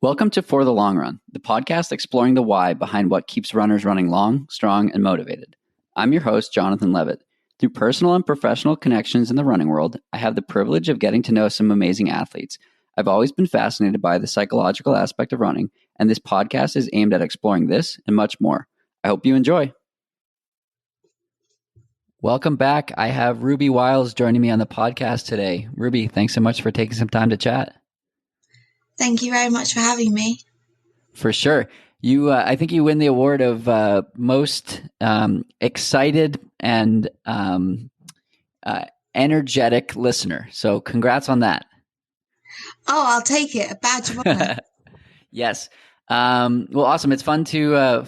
Welcome to For the Long Run, the podcast exploring the why behind what keeps runners running long, strong, and motivated. I'm your host, Jonathan Levitt. Through personal and professional connections in the running world, I have the privilege of getting to know some amazing athletes. I've always been fascinated by the psychological aspect of running, and this podcast is aimed at exploring this and much more. I hope you enjoy. Welcome back. I have Ruby Wyles joining me on the podcast today. Ruby, thanks so much for taking some time to chat. Thank you very much for having me. For sure. You, I think you win the award of most excited and energetic listener. So congrats on that. Oh, I'll take it. A badge of honor. Yes. Well, awesome. It's fun to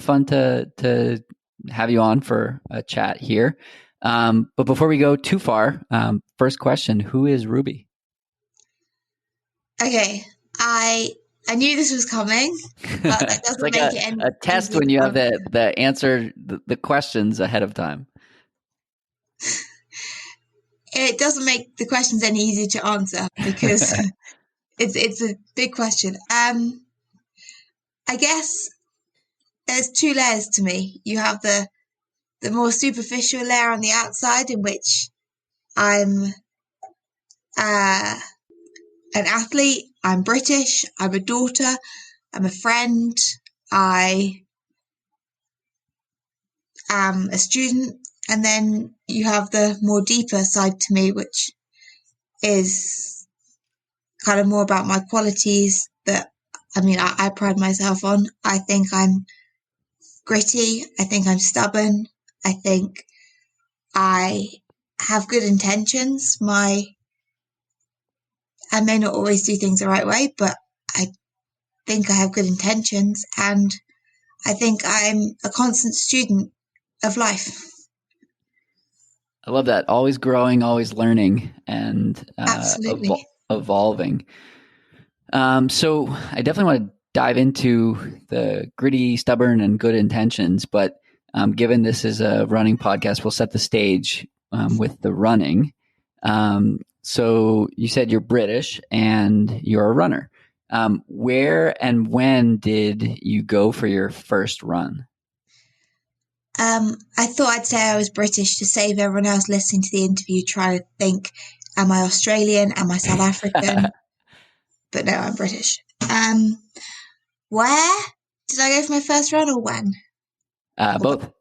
have you on for a chat here. But before we go too far, first question: who is Ruby? Okay. I knew this was coming, but that doesn't like make it any a test when you have the answer, the questions ahead of time. It doesn't make the questions any easier to answer because it's a big question. I guess there's two layers to me. You have the more superficial layer on the outside, in which I'm an athlete, I'm British, I'm a daughter, I'm a friend, I am a student, and then you have the more deeper side to me, which is kind of more about my qualities that, I pride myself on. I think I'm gritty, I think I'm stubborn, I think I have good intentions. I may not always do things the right way, but I think I have good intentions, and I think I'm a constant student of life. I love that. Always growing, always learning, and Absolutely. Evolving. So I definitely want to dive into the gritty, stubborn, and good intentions, but given this is a running podcast, we'll set the stage with the running. So you said you're British and you're a runner. Where and when did you go for your first run? I thought I'd say I was British to save everyone else listening to the interview trying to think, am I Australian? Am I South African? But no, I'm British. Where did I go for my first run, or when? Both.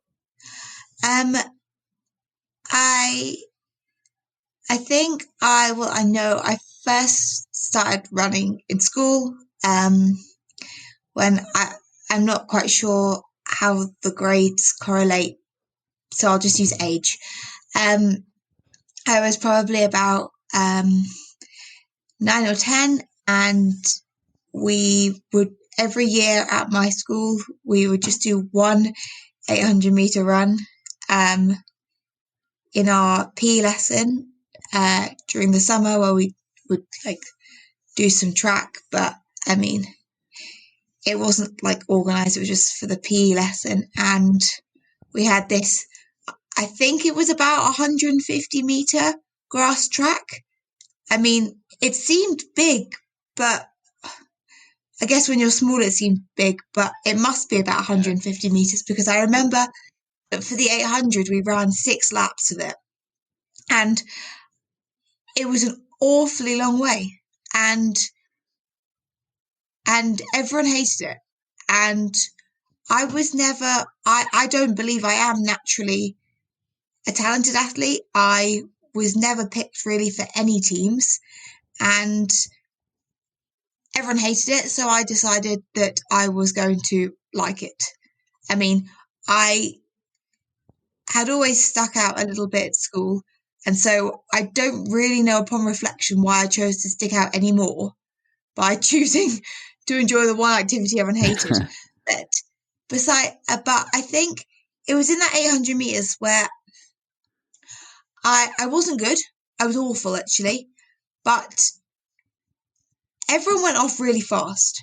I think I know I first started running in school, when I'm not quite sure how the grades correlate, so I'll just use age. I was probably about 9 or 10, and we would, every year at my school, we would just do one 800-meter run in our PE lesson during the summer, where we would do some track, but it wasn't organized. It was just for the PE lesson, and we had this, I think it was about 150-meter grass track. It seemed big, but I guess when you're small it seemed big, but it must be about 150 meters, because I remember that for the 800 we ran 6 laps of it, and it was an awfully long way, and everyone hated it. And I was never, I don't believe I am naturally a talented athlete. I was never picked really for any teams, and everyone hated it. So I decided that I was going to like it. I had always stuck out a little bit at school, and so I don't really know upon reflection why I chose to stick out anymore by choosing to enjoy the one activity everyone hated. But I think it was in that 800 meters where I wasn't good. I was awful, actually. But everyone went off really fast,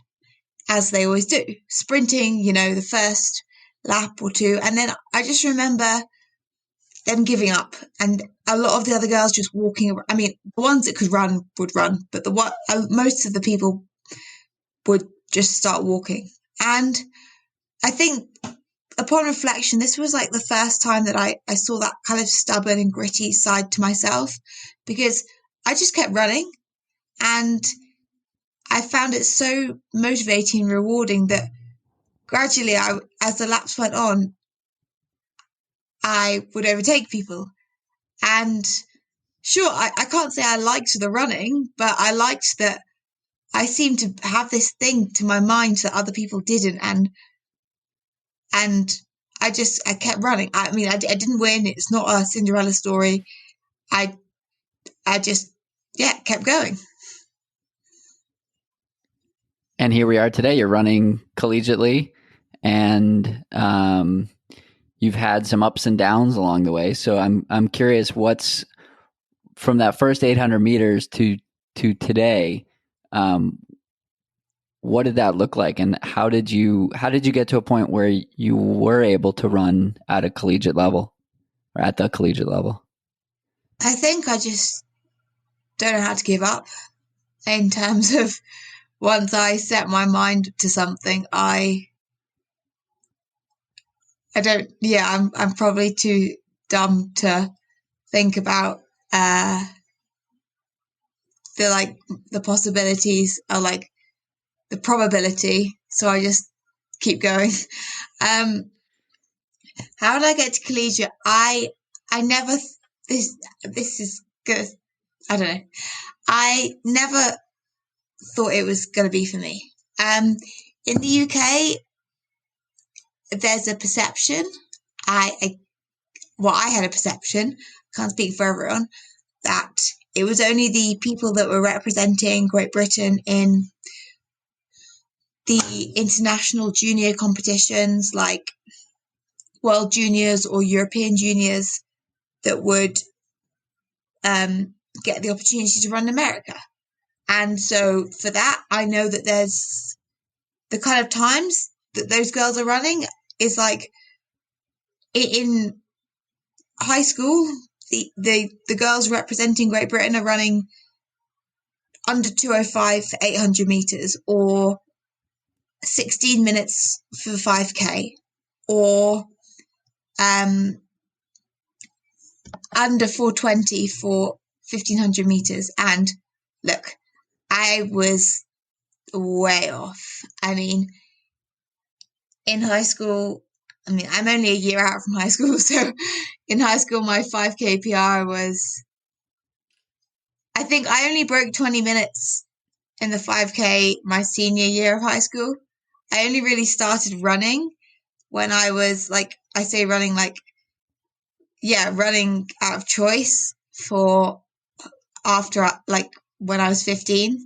as they always do, sprinting, the first lap or two. And then I just remember them giving up. And a lot of the other girls just walking around. I mean, the ones that could run would run, but most of the people would just start walking. And I think upon reflection, this was like the first time that I saw that kind of stubborn and gritty side to myself, because I just kept running, and I found it so motivating and rewarding that gradually, as the laps went on, I would overtake people. And sure, I can't say I liked the running, but I liked that I seemed to have this thing to my mind that other people didn't. And I kept running. I mean, I didn't win. It's not a Cinderella story. I, I just, yeah, kept going. And here we are today. You're running collegiately, and you've had some ups and downs along the way. So I'm curious, what's from that first 800 meters to today? What did that look like, and how did you get to a point where you were able to run at a collegiate level, or at the collegiate level? I think I just don't know how to give up in terms of once I set my mind to something, I don't, yeah, I'm probably too dumb to think about, the possibilities are like the probability. So I just keep going. Um, how did I get to collegiate? I never, this is good. I don't know. I never thought it was going to be for me. In the UK, there's a perception. I had a perception, can't speak for everyone, that it was only the people that were representing Great Britain in the international junior competitions like World Juniors or European Juniors that would get the opportunity to run in America. And so for that, I know that there's the kind of times that those girls are running is like in high school, the girls representing Great Britain are running under 2:05 for 800 meters, or 16 minutes for 5K, or under 4:20 for 1500 meters. And look, I was way off. I mean, in high school, I mean, I'm only a year out from high school. So in high school, my 5K PR was, I think I only broke 20 minutes in the 5K my senior year of high school. I only really started running when I was like, I say running like, yeah, running out of choice for after like when I was 15.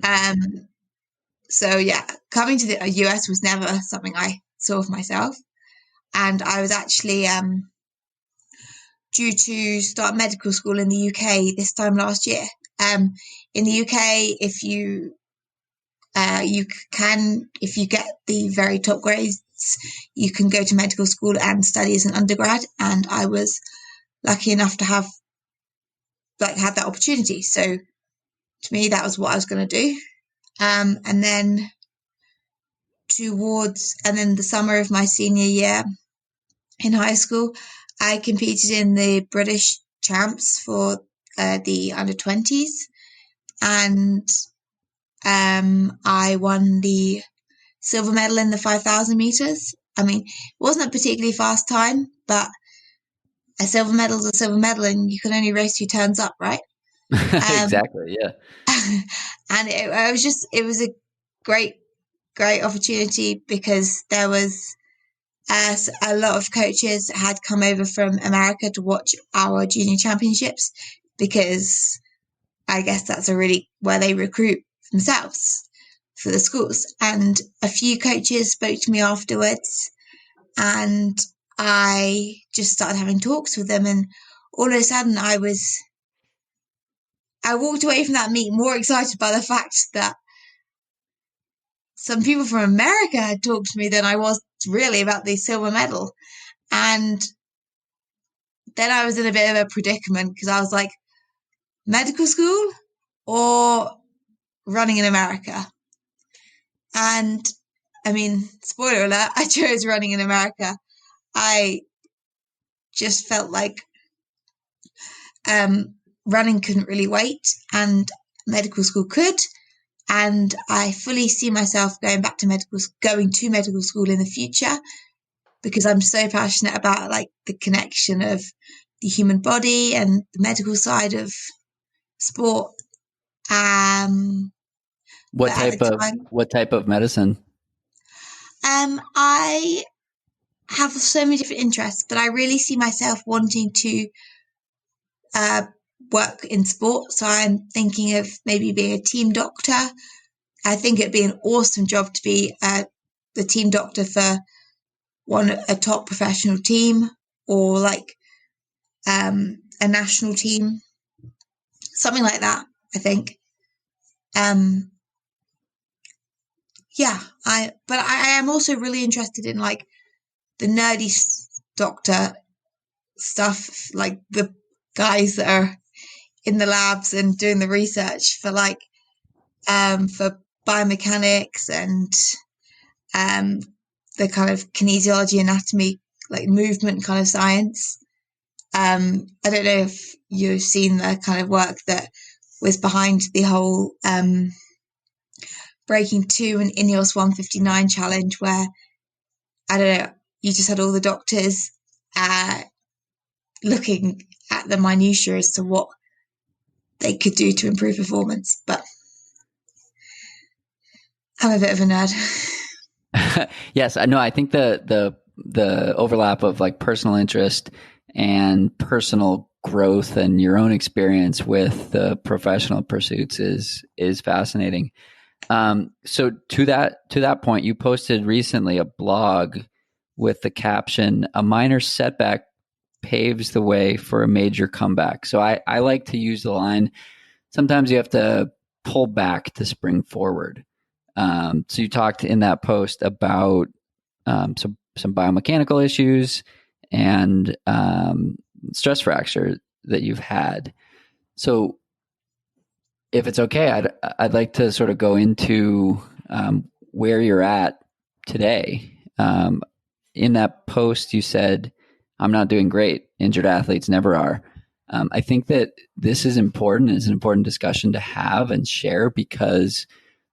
Um, so yeah, coming to the US was never something I saw for myself. And I was actually due to start medical school in the UK this time last year. In the UK, if you if you get the very top grades, you can go to medical school and study as an undergrad. And I was lucky enough to have had that opportunity. So to me, that was what I was going to do. And then the summer of my senior year in high school, I competed in the British champs for the under 20s, and I won the silver medal in the 5,000 meters. I mean, it wasn't a particularly fast time, but a silver medal is a silver medal, and you can only race 2 turns up, right? Exactly. Yeah. And it was a great, great opportunity because there was a lot of coaches had come over from America to watch our junior championships, because I guess that's where they recruit themselves for the schools. And a few coaches spoke to me afterwards, and I just started having talks with them. And all of a sudden I walked away from that meet more excited by the fact that some people from America had talked to me than I was really about the silver medal. And then I was in a bit of a predicament because I was like, medical school or running in America? And I mean, spoiler alert, I chose running in America. I just felt like running couldn't really wait and medical school could. And I fully see myself going to medical school in the future because I'm so passionate about like the connection of the human body and the medical side of sport. But at the time, what type of medicine? I have so many different interests, but I really see myself wanting to uh, work in sport. So I'm thinking of maybe being a team doctor. I think it'd be an awesome job to be the team doctor for a top professional team or like a national team, something like that. I think. Um, yeah, I am also really interested in like the nerdy doctor stuff, like the guys that are in the labs and doing the research for like for biomechanics and um the kind of kinesiology, anatomy, like movement kind of science. I don't know if you've seen the kind of work that was behind the whole breaking 2 and Ineos 159 challenge, where I don't know, you just had all the doctors looking at the minutiae as to what they could do to improve performance. But I'm a bit of a nerd. Yes, I know. I think the overlap of like personal interest and personal growth and your own experience with the professional pursuits is fascinating. So to that point, you posted recently a blog with the caption, "A minor setback paves the way for a major comeback." So I like to use the line, sometimes you have to pull back to spring forward. So you talked in that post about some biomechanical issues and stress fracture that you've had. So if it's okay, I'd like to sort of go into where you're at today. In that post, you said, "I'm not doing great. Injured athletes never are." I think that this is important. It's an important discussion to have and share because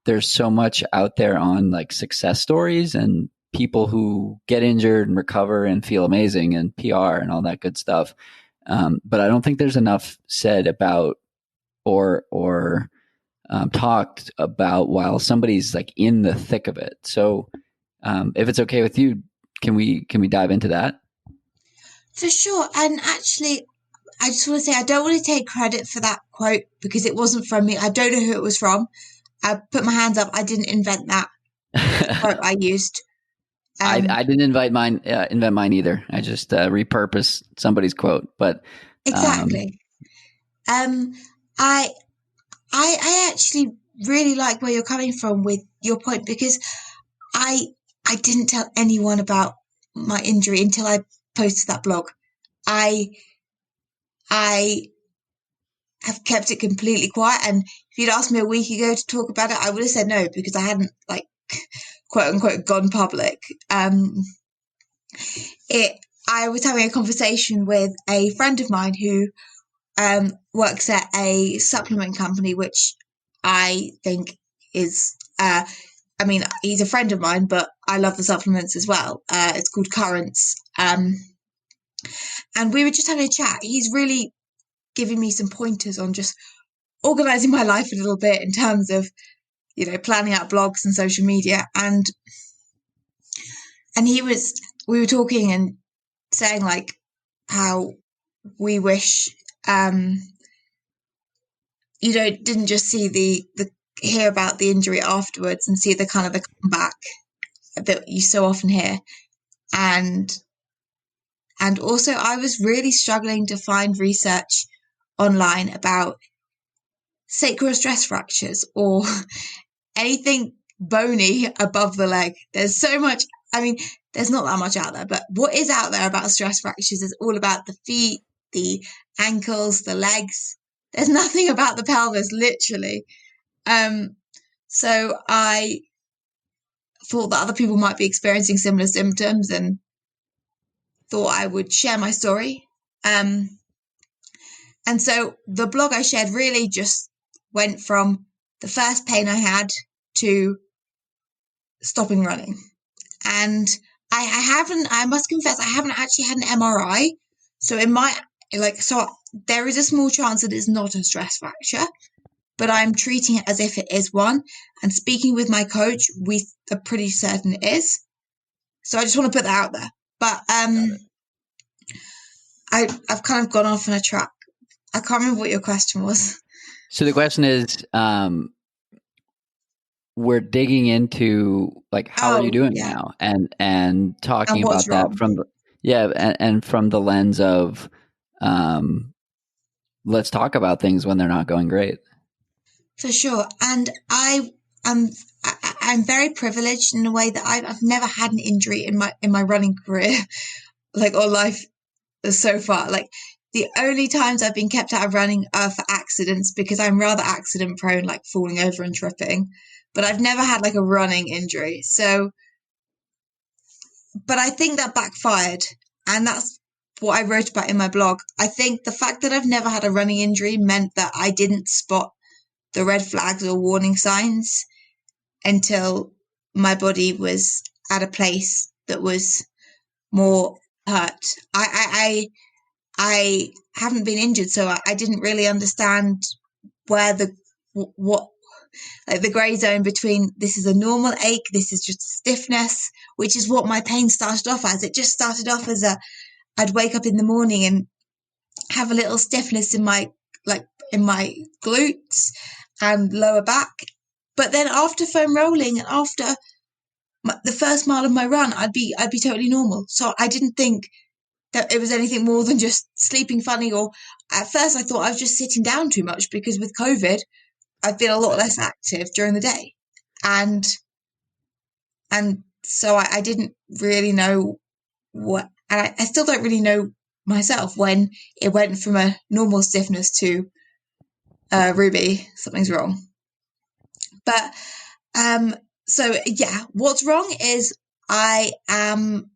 there's so much out there on like success stories and people who get injured and recover and feel amazing and PR and all that good stuff. But I don't think there's enough said about or talked about while somebody's like in the thick of it. So if it's okay with you, can we dive into that? For sure. And actually, I just want to say I don't want to take credit for that quote because it wasn't from me. I don't know who it was from. I put my hands up. I didn't invent that quote I used. I didn't invent mine either. I just repurposed somebody's quote. But exactly. I I actually really like where you're coming from with your point because I I didn't tell anyone about my injury until I posted that blog. I I have kept it completely quiet, and if you'd asked me a week ago to talk about it, I would have said no because I hadn't like quote unquote gone public. It I was having a conversation with a friend of mine who works at a supplement company, which I think is, I mean, he's a friend of mine, but I love the supplements as well. It's called Currents. And we were just having a chat. He's really giving me some pointers on just organizing my life a little bit in terms of, planning out blogs and social media. And we were talking and saying like how we wish, didn't just see the hear about the injury afterwards and see the kind of the comeback that you so often hear. And also I was really struggling to find research online about sacral stress fractures or anything bony above the leg. There's so much I mean, there's not that much out there, but what is out there about stress fractures is all about the feet, the ankles, the legs. There's nothing about the pelvis, literally. So I thought that other people might be experiencing similar symptoms and thought I would share my story. And so the blog I shared really just went from the first pain I had to stopping running. And I must confess, I haven't actually had an MRI. So there is a small chance that it's not a stress fracture, but I'm treating it as if it is one. And speaking with my coach, we are pretty certain it is. So I just want to put that out there. But I've kind of gone off on a track. I can't remember what your question was. So the question is, we're digging into like, how are you doing now? And talking about that from the lens of, let's talk about things when they're not going great. For sure. And I'm very privileged in a way that I've never had an injury in my running career, or life so far. Like, the only times I've been kept out of running are for accidents, because I'm rather accident prone, like falling over and tripping. But I've never had like a running injury. So, but I think that backfired. And that's what I wrote about in my blog. I think the fact that I've never had a running injury meant that I didn't spot the red flags or warning signs until my body was at a place that was more hurt. I haven't been injured, so I didn't really understand where the grey zone between this is a normal ache, this is just stiffness, which is what my pain started off as. It just started off as I'd wake up in the morning and have a little stiffness in my glutes and lower back. But then after foam rolling and after the first mile of my run, I'd be totally normal. So I didn't think that it was anything more than just sleeping funny, or at first I thought I was just sitting down too much, because with COVID, I've been a lot less active during the day. And so I didn't really know what, and I still don't really know myself when it went from a normal stiffness to Ruby, something's wrong. But so yeah, what's wrong is I am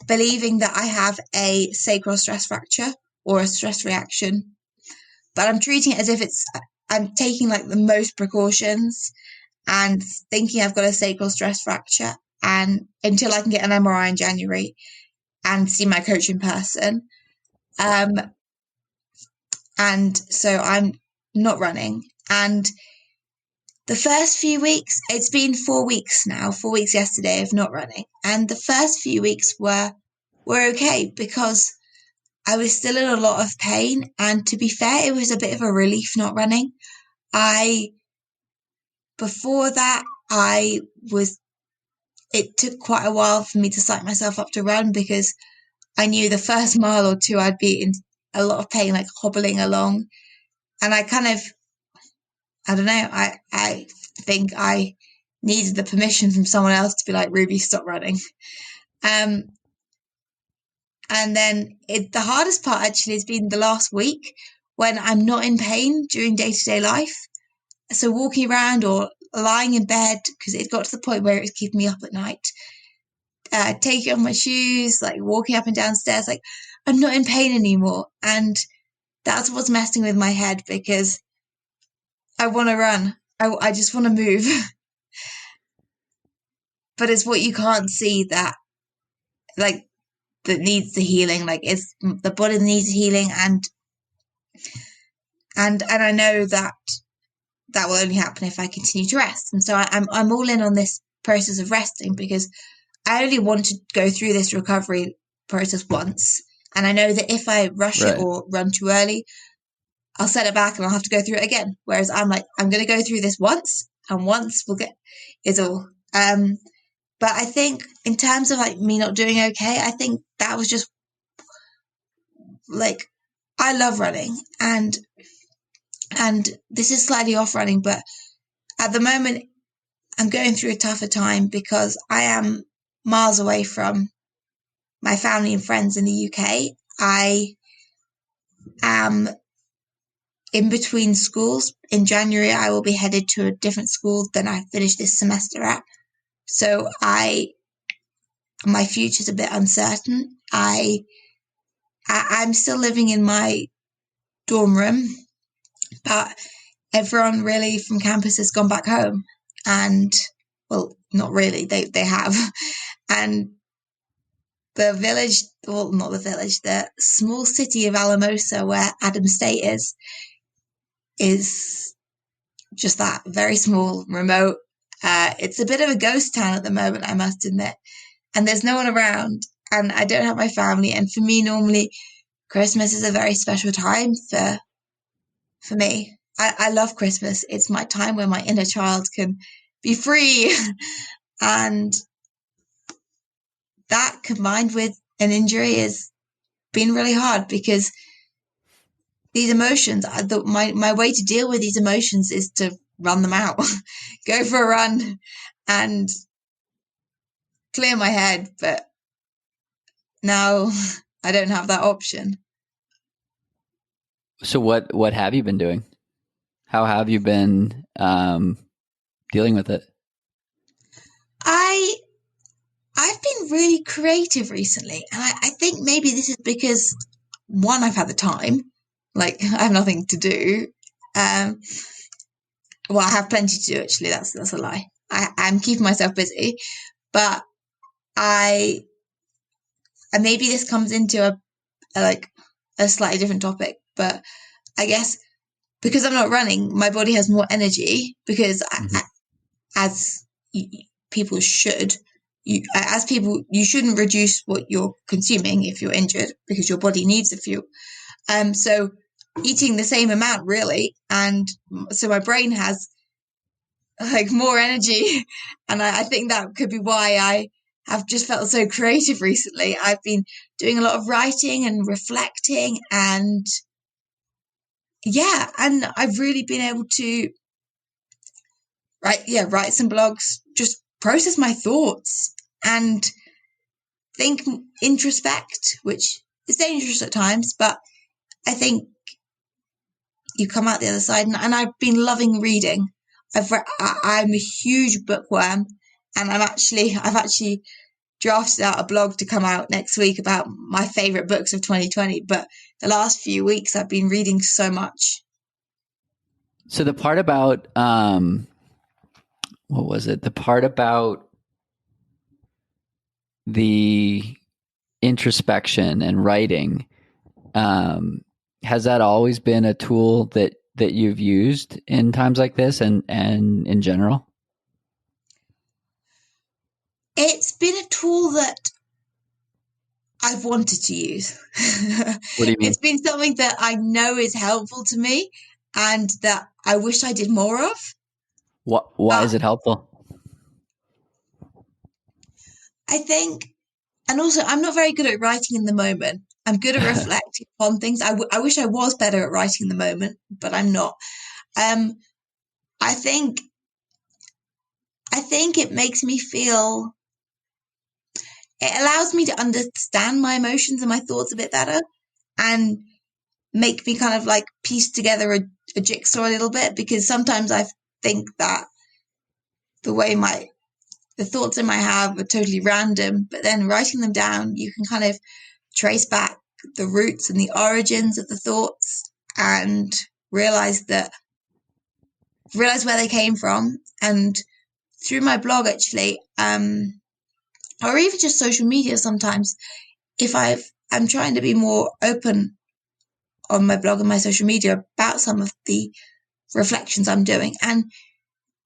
believing that I have a sacral stress fracture or a stress reaction, but I'm treating it as if I'm taking like the most precautions and thinking I've got a sacral stress fracture, and until I can get an MRI in January and see my coach in person. And so I'm not running. And the first few weeks, it's been 4 weeks now, 4 weeks yesterday of not running. And the first few weeks were okay, because I was still in a lot of pain. And to be fair, it was a bit of a relief not running. Before that, it took quite a while for me to psych myself up to run, because I knew the first mile or two I'd be in a lot of pain, like hobbling along. And I kind of, I don't know, I think I needed the permission from someone else to be like, Ruby, stop running. And then the hardest part actually has been the last week, when I'm not in pain during day-to-day life. So walking around or lying in bed, because it got to the point where it was keeping me up at night, taking off my shoes, like walking up and down stairs, like I'm not in pain anymore. And that's what's messing with my head, because I want to run. I just want to move. But it's what you can't see that needs the healing. Like, it's the body needs healing, and I know that will only happen if I continue to rest. And so I'm all in on this process of resting, because I only want to go through this recovery process once. And I know that if I rush it or run too early, I'll set it back and I'll have to go through it again. Whereas I'm like, I'm going to go through this once, and once we'll get is all. But I think in terms of like me not doing okay, I think that was just like, I love running, and this is slightly off running, but at the moment I'm going through a tougher time, because I am miles away from my family and friends in the UK. I am in between schools. In January, I will be headed to a different school than I finished this semester at. So my future's a bit uncertain. I'm still living in my dorm room, but everyone really from campus has gone back home. And, well, not really, they have. And the village, well, not the village, the small city of Alamosa where Adam State is just that, very small, remote. It's a bit of a ghost town at the moment, I must admit. And there's no one around, and I don't have my family. And for me, normally, Christmas is a very special time for me. I love Christmas. It's my time where my inner child can be free. And that combined with an injury has been really hard, because these emotions, my way to deal with these emotions is to run them out, go for a run and clear my head. But now I don't have that option. So what have you been doing? How have you been dealing with it? I've been really creative recently, and I think maybe this is because, one, I've had the time, like I have nothing to do. Well, I have plenty to do, actually. That's a lie. I'm keeping myself busy, but and maybe this comes into a slightly different topic, but I guess because I'm not running, my body has more energy, because as people should, you shouldn't reduce what you're consuming if you're injured, because your body needs the fuel. So eating the same amount, really, and so my brain has like more energy, and I think that could be why I have just felt so creative recently. I've been doing a lot of writing and reflecting, and and I've really been able to write some blogs, just process my thoughts and think, introspect, which is dangerous at times, but I think you come out the other side. And I've been loving reading. I'm a huge bookworm, and I've actually drafted out a blog to come out next week about my favorite books of 2020. But the last few weeks, I've been reading so much. So the part about what was it? The part about the introspection and writing, has that always been a tool that you've used in times like this, and in general? It's been a tool that I've wanted to use. What do you mean? It's been something that I know is helpful to me and that I wish I did more of. Why is it helpful? I think, and also I'm not very good at writing in the moment. I'm good at reflecting on things. I wish I was better at writing in the moment, but I'm not. I think it makes me feel, it allows me to understand my emotions and my thoughts a bit better, and make me kind of like piece together a jigsaw a little bit, because sometimes I think that the thoughts in my head are totally random, but then writing them down, you can kind of trace back the roots and the origins of the thoughts, and realize where they came from. And through my blog, actually, or even just social media, sometimes if I'm trying to be more open on my blog and my social media about some of the reflections I'm doing, and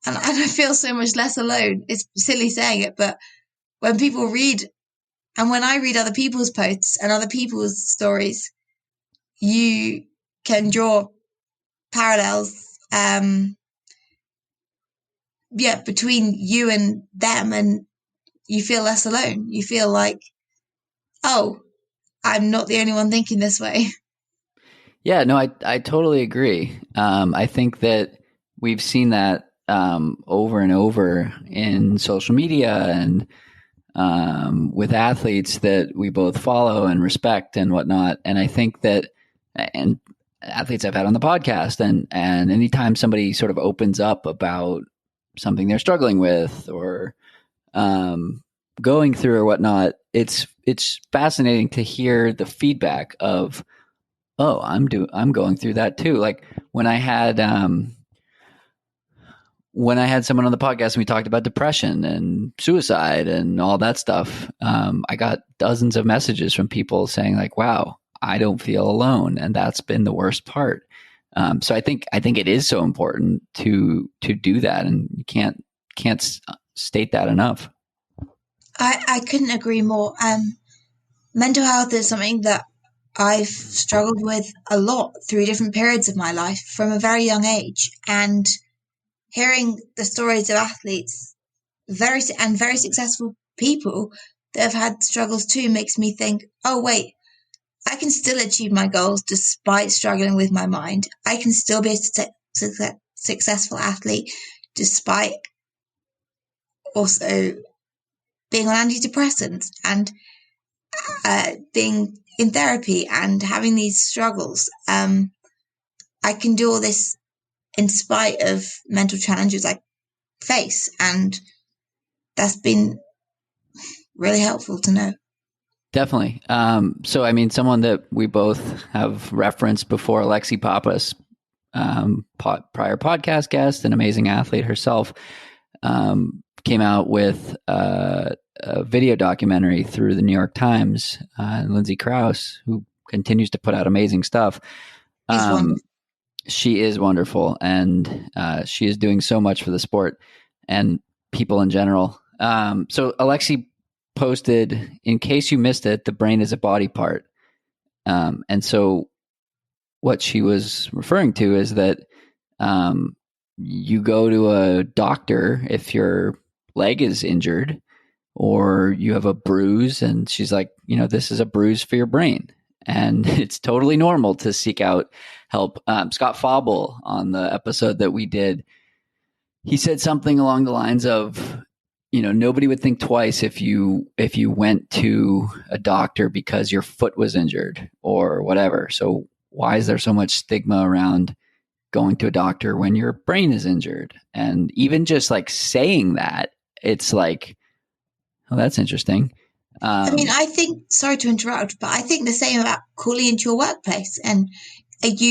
I feel so much less alone. It's silly saying it, but when people read, and when I read other people's posts and other people's stories, you can draw parallels, between you and them, and you feel less alone. You feel like, oh, I'm not the only one thinking this way. Yeah, no, I totally agree. I think that we've seen that over and over in social media, and with athletes that we both follow and respect and whatnot. And I think that, and athletes I've had on the podcast, and anytime somebody sort of opens up about something they're struggling with or going through or whatnot, it's fascinating to hear the feedback of, oh, I'm going through that too. Like when I had someone on the podcast and we talked about depression and suicide and all that stuff, I got dozens of messages from people saying like, wow, I don't feel alone. And that's been the worst part. So I think it is so important to do that. And you can't state that enough. I couldn't agree more. Mental health is something that I've struggled with a lot through different periods of my life from a very young age. And hearing the stories of athletes, very successful people that have had struggles too, makes me think, oh, wait, I can still achieve my goals despite struggling with my mind. I can still be a successful athlete despite also being on antidepressants and being in therapy and having these struggles. I can do all this in spite of mental challenges I face, and that's been really helpful to know. Definitely. So, I mean, someone that we both have referenced before, Alexi Pappas, prior podcast guest, an amazing athlete herself, came out with a video documentary through the New York Times, and Lindsay Krause, who continues to put out amazing stuff. She is wonderful, and she is doing so much for the sport and people in general. So Alexi posted, in case you missed it, the brain is a body part. And so what she was referring to is that you go to a doctor if your leg is injured or you have a bruise, and she's like, this is a bruise for your brain. And it's totally normal to seek out help. Scott Fauble, on the episode that we did, he said something along the lines of, nobody would think twice if you went to a doctor because your foot was injured or whatever. So why is there so much stigma around going to a doctor when your brain is injured? And even just like saying that, it's like, oh, that's interesting. I mean, I think, sorry to interrupt, but I think the same about calling into your workplace. And if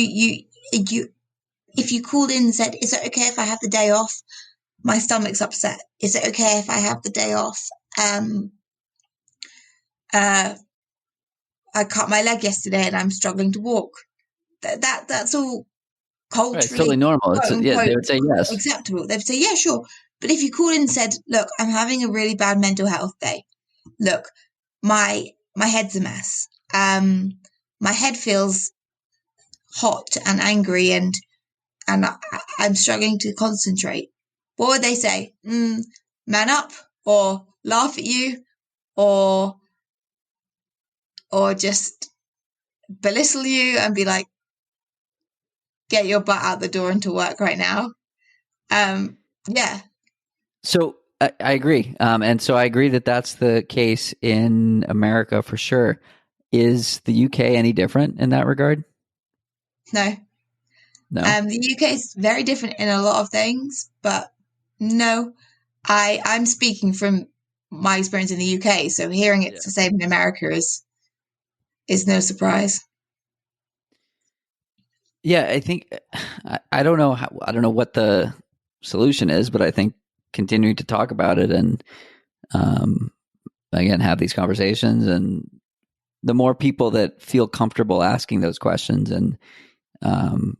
you called in and said, is it okay if I have the day off? My stomach's upset. Is it okay if I have the day off? I cut my leg yesterday and I'm struggling to walk. That's all culturally, right, it's totally normal. They would say yes. Acceptable. They'd say, yeah, sure. But if you called in and said, look, I'm having a really bad mental health day. Look, my head's a mess. My head feels hot and angry, and I'm struggling to concentrate. What would they say? Man up, or laugh at you, or just belittle you and be like, get your butt out the door and to work right now. Yeah. So I agree. And so I agree that that's the case in America for sure. Is the UK any different in that regard? No. The UK is very different in a lot of things, but no, I'm speaking from my experience in the UK. So hearing it's the same in America is no surprise. Yeah, I think I don't know what the solution is, but I think continuing to talk about it and again have these conversations, and the more people that feel comfortable asking those questions and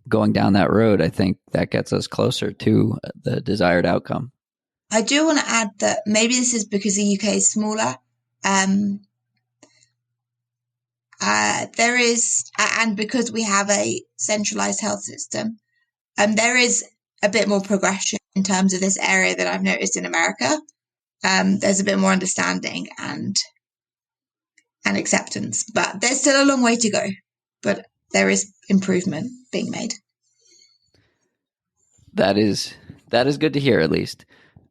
going down that road, I think that gets us closer to the desired outcome. I do want to add that maybe this is because the UK is smaller. There is, and because we have a centralized health system, there is a bit more progression in terms of this area that I've noticed in America. There's a bit more understanding and acceptance, but there's still a long way to go. But there is improvement being made. That is good to hear, at least.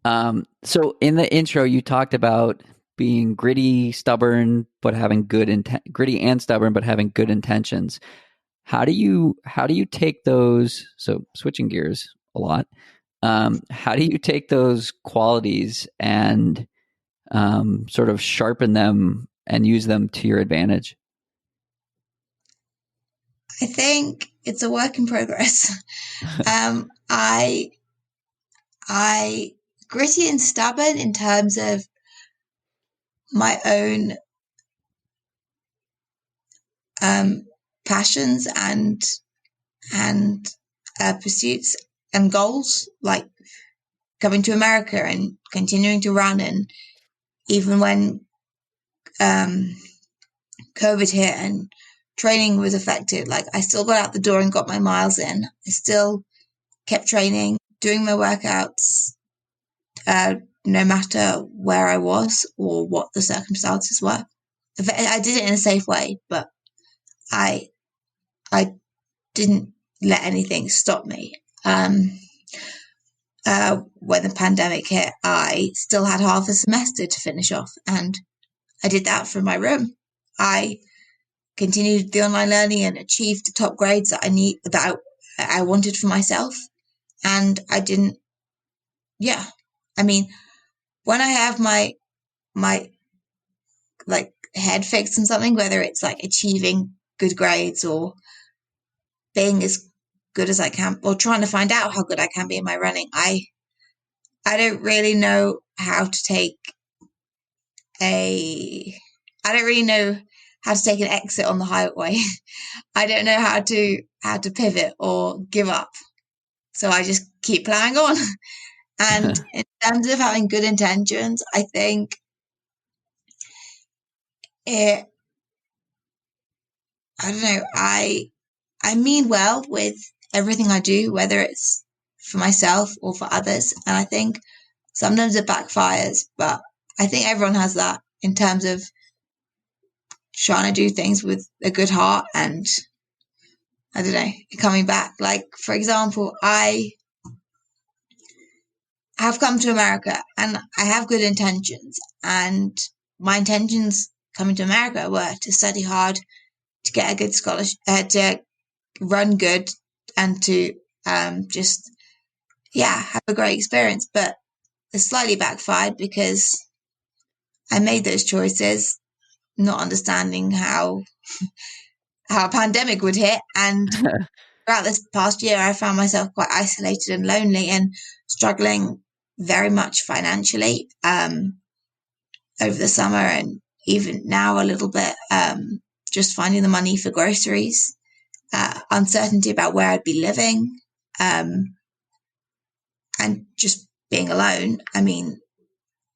So in the intro, you talked about being gritty, stubborn, but having gritty and stubborn, but having good intentions. How do you take those? So switching gears a lot. How do you take those qualities and sort of sharpen them and use them to your advantage? I think it's a work in progress. Um, I, I gritty and stubborn in terms of my own um, passions and pursuits and goals, like coming to America and continuing to run, and even when um, COVID hit and training was affected, like I still got out the door and got my miles in. I still kept training, doing my workouts, no matter where I was or what the circumstances were. I did it in a safe way, but I I didn't let anything stop me. When the pandemic hit, I still had half a semester to finish off, and I did that from my room. I continued the online learning and achieved the top grades that I wanted for myself, and I didn't. Yeah, I mean, when I have my like head fixed on something, whether it's like achieving good grades or being as good as I can, or trying to find out how good I can be in my running, I don't really know how to take a I don't really know how to take an exit on the highway. I don't know how to pivot or give up. So I just keep plowing on. And in terms of having good intentions, I think it I don't know, I mean well with everything I do, whether it's for myself or for others. And I think sometimes it backfires, but I think everyone has that in terms of trying to do things with a good heart and I don't know, coming back. Like, for example, I have come to America and I have good intentions. And my intentions coming to America were to study hard, to get a good scholarship, to run good, and to just, yeah, have a great experience. But it slightly backfired because I made those choices, not understanding how a pandemic would hit. And throughout this past year, I found myself quite isolated and lonely and struggling very much financially over the summer and even now a little bit, just finding the money for groceries, uncertainty about where I'd be living, um, and just being alone. I mean,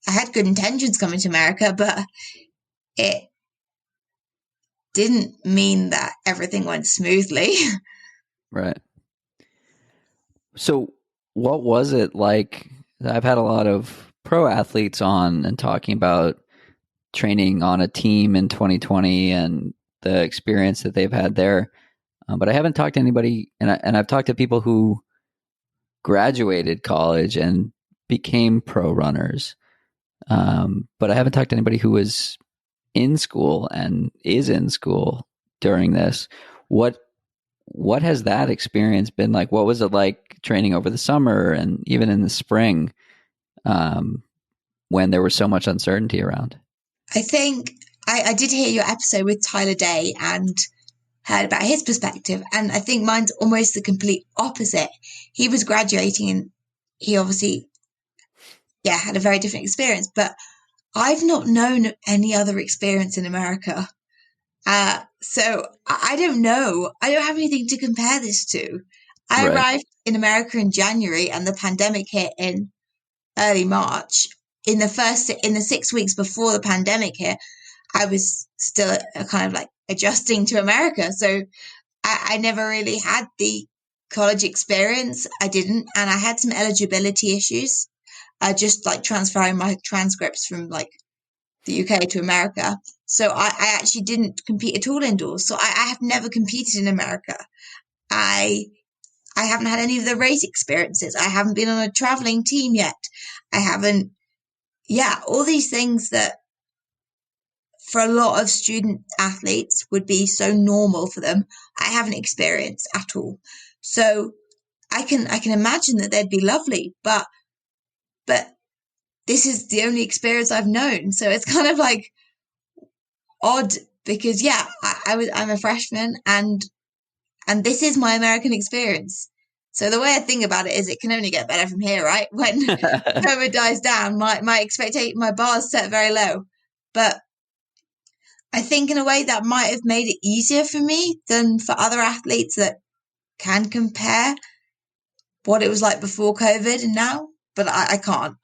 I had good intentions coming to America, but it didn't mean that everything went smoothly. Right. So, what was it like? I've had a lot of pro athletes on and talking about training on a team in 2020 and the experience that they've had there. But I haven't talked to anybody, and I've talked to people who graduated college and became pro runners. But I haven't talked to anybody who was in school and is in school during this. What what has that experience been like? What was it like training over the summer and even in the spring, um, when there was so much uncertainty around? I think I did hear your episode with Tyler Day and heard about his perspective. And I think mine's almost the complete opposite. He was graduating and he obviously, yeah, had a very different experience. But I've not known any other experience in America. So I don't know. I don't have anything to compare this to. I Right. arrived in America in January and the pandemic hit in early March. In the 6 weeks before the pandemic hit, I was still kind of like adjusting to America. So I never really had the college experience. I didn't. And I had some eligibility issues, just like transferring my transcripts from like the UK to America. So I actually didn't compete at all indoors. So I have never competed in America. I I haven't had any of the race experiences. I haven't been on a traveling team yet. I haven't, yeah, all these things that for a lot of student athletes would be so normal for them, I haven't experienced at all. So I can imagine that they'd be lovely, but this is the only experience I've known. So it's kind of like odd because I'm a freshman and this is my American experience. So the way I think about it is it can only get better from here, right? When COVID dies down, my expectation, my bar's set very low. But I think in a way that might have made it easier for me than for other athletes that can compare what it was like before COVID and now, but I can't.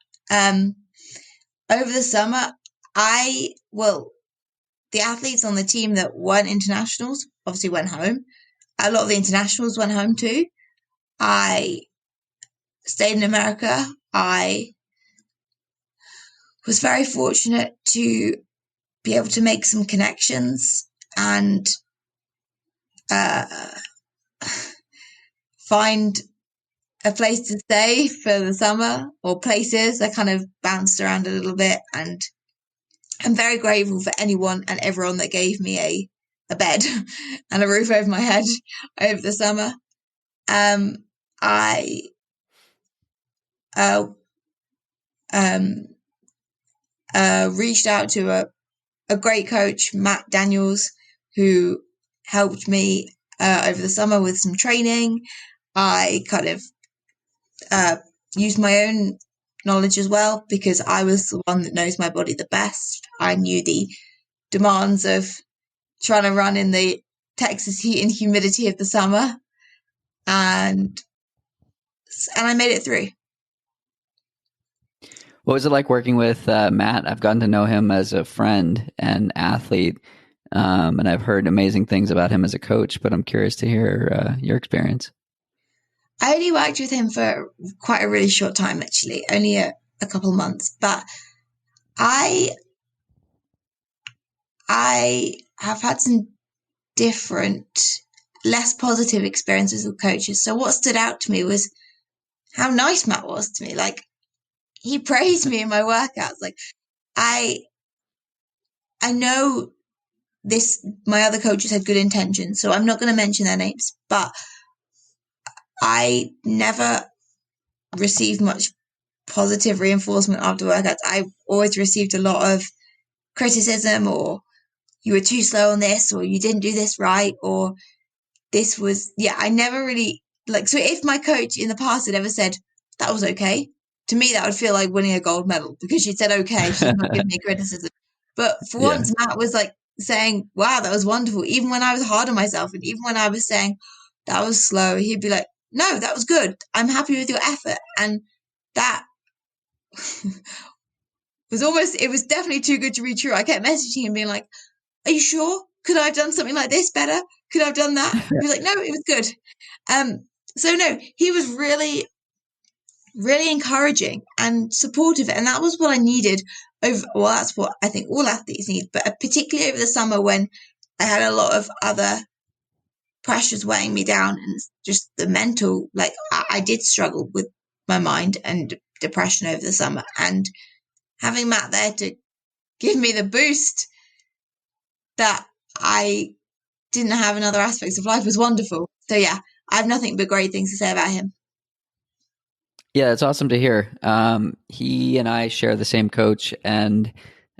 Over the summer, the athletes on the team that weren't internationals obviously went home. A lot of the internationals went home too. I stayed in America. I was very fortunate to be able to make some connections and find a place to stay for the summer, or places. I kind of bounced around a little bit, and I'm very grateful for anyone and everyone that gave me a bed and a roof over my head over the summer. I reached out to a great coach, Matt Daniels, who helped me over the summer with some training. I kind of used my own knowledge as well, because I was the one that knows my body the best. I knew the demands of trying to run in the Texas heat and humidity of the summer, and I made it through. What was it like working with Matt? I've gotten to know him as a friend and athlete, and I've heard amazing things about him as a coach, but I'm curious to hear your experience. I only worked with him for quite a really short time, actually, only a couple of months, but I have had some different, less positive experiences with coaches. So what stood out to me was how nice Matt was to me. Like, he praised me in my workouts. Like, I know my other coaches had good intentions, so I'm not going to mention their names, but I never received much positive reinforcement after workouts. I always received a lot of criticism, or you were too slow on this, or you didn't do this right, or this was, I never really, like, so if my coach in the past had ever said, that was okay, to me, that would feel like winning a gold medal, because she said, okay, she's not giving me criticism. But for once, Matt was like saying, wow, that was wonderful. Even when I was hard on myself, and even when I was saying that was slow, he'd be like, no, that was good. I'm happy with your effort. And that it was definitely too good to be true. I kept messaging him being like, are you sure? Could I have done something like this better? Could I have done that? He was like, no, it was good. So no, he was really, really encouraging and supportive. And that was what I needed that's what I think all athletes need, but particularly over the summer when I had a lot of other pressures weighing me down, and just the mental, like I did struggle with my mind and depression over the summer, and having Matt there to give me the boost that I didn't have in other aspects of life was wonderful. So yeah, I have nothing but great things to say about him. Yeah, it's awesome to hear. He and I share the same coach, and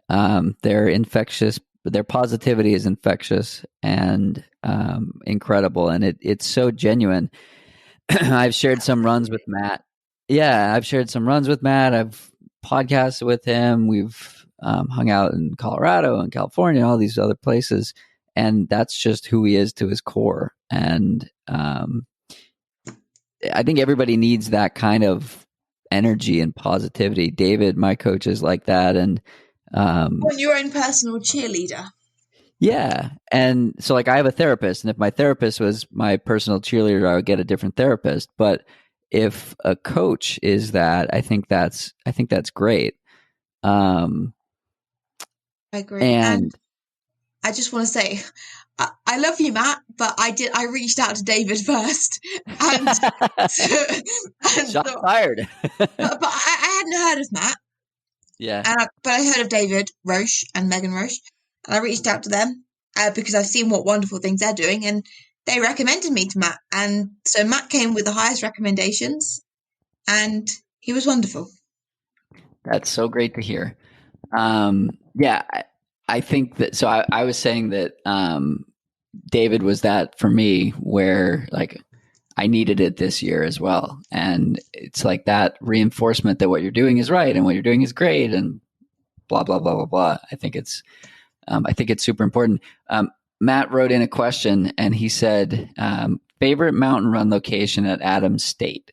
they're infectious. Their positivity is infectious and incredible, and it's so genuine. I've shared some runs with Matt. Yeah, I've shared some runs with Matt. I've podcasted with him. We've hung out in Colorado and California, all these other places, and that's just who he is to his core. And I think everybody needs that kind of energy and positivity. David, my coach, is like that, and your own personal cheerleader. Yeah. And so like I have a therapist, and if my therapist was my personal cheerleader, I would get a different therapist. But if a coach is that, I think that's great. I agree. And I just want to say, I love you, Matt, but I reached out to David first, and, Shot fired. but I hadn't heard of Matt. Yeah. But I heard of David Roche and Megan Roche. and I reached out to them because I've seen what wonderful things they're doing, and they recommended me to Matt. And so Matt came with the highest recommendations, and he was wonderful. That's so great to hear. Yeah, I think that. So I was saying that David was that for me, where like I needed it this year as well, and it's like that reinforcement that what you're doing is right and what you're doing is great, and blah blah blah blah blah. I think it's super important. Matt wrote in a question, and he said, "Favorite mountain run location at Adams State."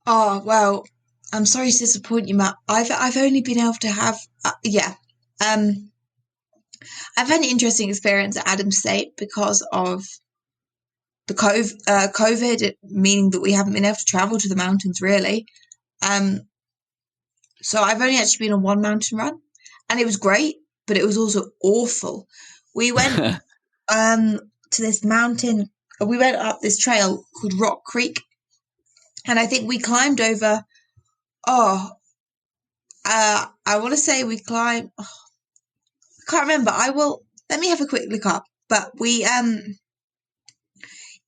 Oh well, I'm sorry to disappoint you, Matt. I've only been able to have yeah. I've had an interesting experience at Adams State because of the COVID, meaning that we haven't been able to travel to the mountains really. Um, so I've only actually been on one mountain run, and it was great, but it was also awful. We went to this mountain. We went up this trail called Rock Creek, and I think we climbed over. Oh, I want to say we climbed. Oh, I can't remember. I will. Let me have a quick look up. But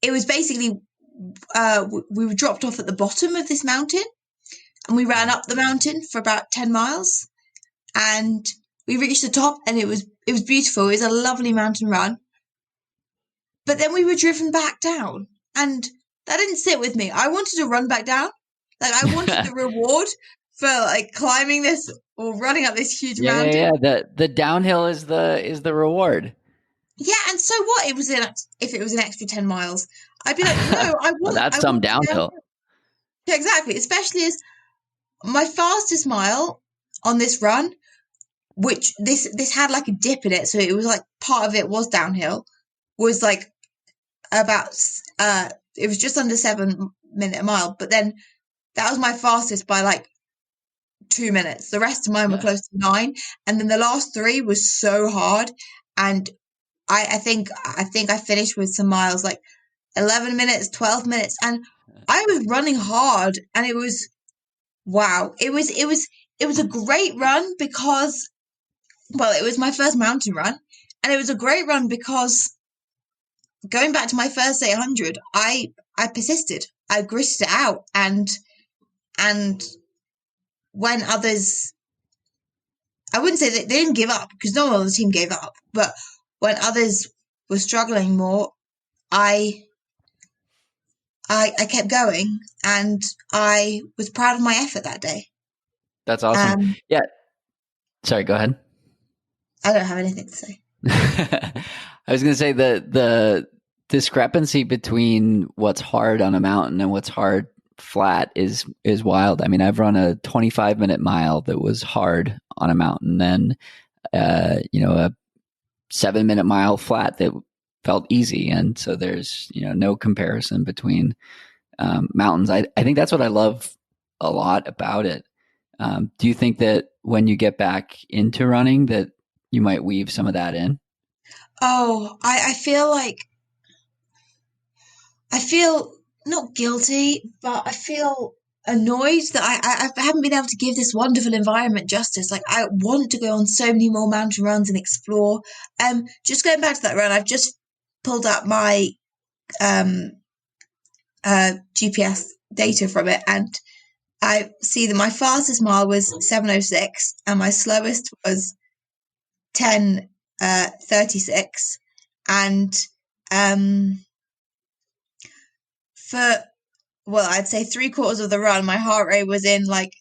it was basically we were dropped off at the bottom of this mountain, and we ran up the mountain for about 10 miles, and we reached the top, and it was beautiful. It was a lovely mountain run. But then we were driven back down, and that didn't sit with me. I wanted to run back down. Like I wanted the reward for like climbing this or running up this huge mountain. Yeah. The downhill is the reward. Yeah, and so what? If it was an extra 10 miles, I'd be like, no, Well, that's I some want downhill. Yeah, exactly. Especially as my fastest mile on this run, which this had like a dip in it, so it was like part of it was downhill, was like about it was just under 7 minute a mile, but then that was my fastest by like 2 minutes. The rest of mine were close to 9, and then the last 3 was so hard, and I think I finished with some miles like 11 minutes, 12 minutes, and I was running hard, and it was wow. It was a great run because well, it was my first mountain run, and it was a great run because going back to my first 800, I persisted. I gritted it out, and when others, I wouldn't say that they didn't give up because no one on the team gave up, but when others were struggling more, I I kept going, and I was proud of my effort that day. That's awesome. Yeah. Sorry, go ahead. I don't have anything to say. I was going to say the discrepancy between what's hard on a mountain and what's hard flat is wild. I mean, I've run a 25-minute mile that was hard on a mountain, then a 7-minute mile flat that felt easy, and so there's no comparison between mountains. I think that's what I love a lot about it. Do you think that when you get back into running that you might weave some of that in? Oh, I feel not guilty, but I feel annoyed that I haven't been able to give this wonderful environment justice. Like I want to go on so many more mountain runs and explore. Just going back to that run, I've just pulled up my GPS data from it, and I see that my fastest mile was 7:06, and my slowest was 10:36, and for I'd say 3/4 of the run, my heart rate was in like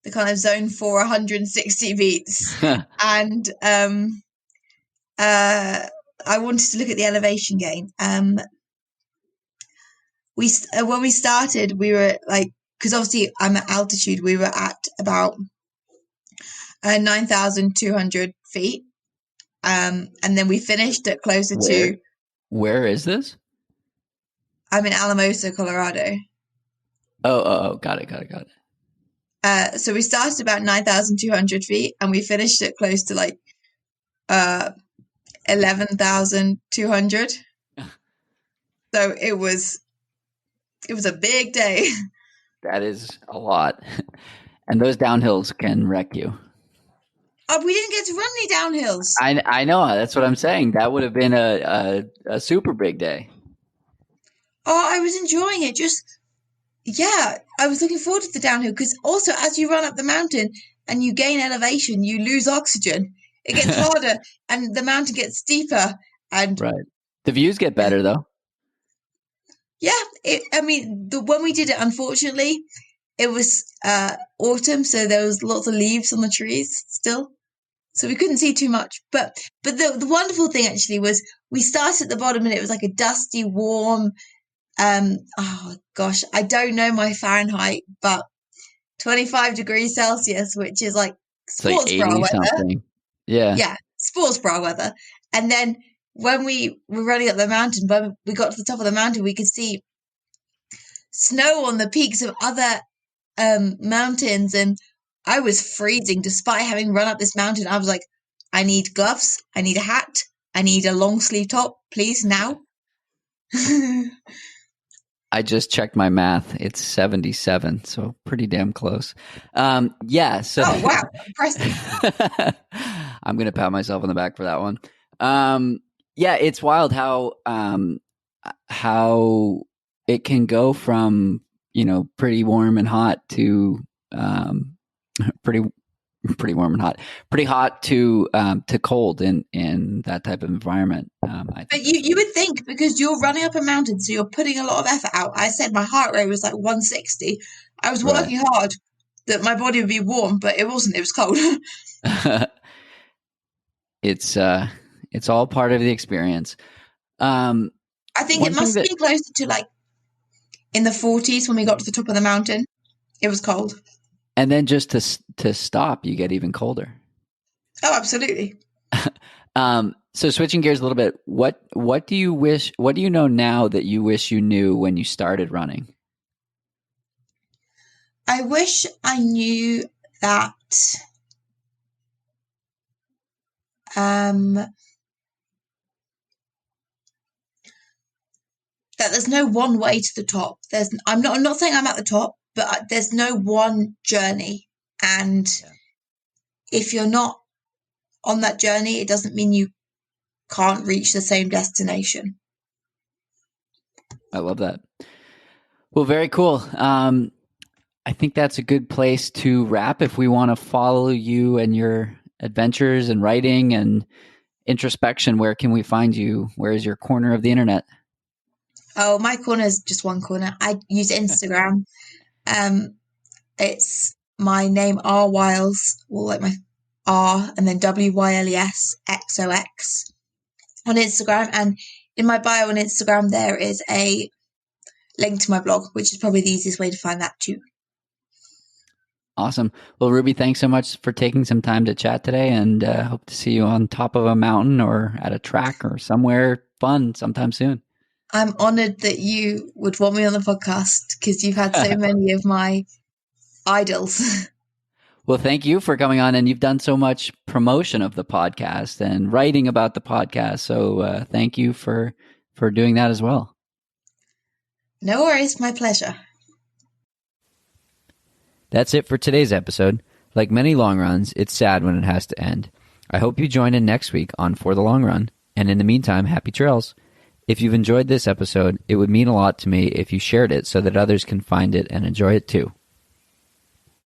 the kind of zone for 160 beats, and I wanted to look at the elevation gain. When we started, we were like, because obviously I'm at altitude, we were at about 9,200 feet, and then we finished at closer to. Where is this? I'm in Alamosa, Colorado. Oh, got it. So we started about 9,200 feet, and we finished at close to like 11,200. So it was a big day. That is a lot. And those downhills can wreck you. We didn't get to run any downhills. I know. That's what I'm saying. That would have been a super big day. Oh, I was enjoying it. Yeah, I was looking forward to the downhill because also as you run up the mountain and you gain elevation, you lose oxygen. It gets harder and the mountain gets steeper. And Right. The views get better though. yeah, when we did it, unfortunately, it was autumn, so there was lots of leaves on the trees still. So we couldn't see too much. But the wonderful thing actually was we started at the bottom and it was like a dusty, warm, oh gosh, I don't know my Fahrenheit, but 25 degrees Celsius, which is like It's like sports bra 80 weather. something. Yeah. Yeah, sports bra weather. And then when we were running up the mountain, when we got to the top of the mountain, we could see snow on the peaks of other mountains. And I was freezing despite having run up this mountain. I was like, I need gloves. I need a hat. I need a long sleeve top, please, now. I just checked my math. It's 77, so pretty damn close. Yeah. So. Oh, wow. Impressive. I'm going to pat myself on the back for that one. Yeah, it's wild how it can go from, pretty warm and hot to pretty warm and hot, pretty hot to cold in that type of environment. But you would think because you're running up a mountain, so you're putting a lot of effort out. I said my heart rate was like 160. I was working hard that my body would be warm, but it wasn't. It was cold. It's all part of the experience. I think it must be closer to like in the 40s when we got to the top of the mountain. It was cold. And then just to stop, you get even colder. Oh, absolutely. So switching gears a little bit, what do you know now that you wish you knew when you started running? I wish I knew that that there's no one way to the top. I'm not saying I'm at the top, but there's no one journey. And if you're not on that journey, it doesn't mean you can't reach the same destination. I love that. Well, very cool. I think that's a good place to wrap. If we want to follow you and your adventures and writing and introspection, where can we find you? Where is your corner of the internet? Oh, my corner is just one corner. I use Instagram. It's my name, R Wyles, or like my R and then WYLES XOX on Instagram. And in my bio on Instagram, there is a link to my blog, which is probably the easiest way to find that too. Awesome. Well, Ruby, thanks so much for taking some time to chat today, and hope to see you on top of a mountain or at a track or somewhere fun sometime soon. I'm honored that you would want me on the podcast because you've had so many of my idols. Well, thank you for coming on, and you've done so much promotion of the podcast and writing about the podcast. So thank you for doing that as well. No worries. My pleasure. That's it for today's episode. Like many long runs, it's sad when it has to end. I hope you join in next week on For the Long Run. And in the meantime, happy trails. If you've enjoyed this episode, it would mean a lot to me if you shared it so that others can find it and enjoy it too.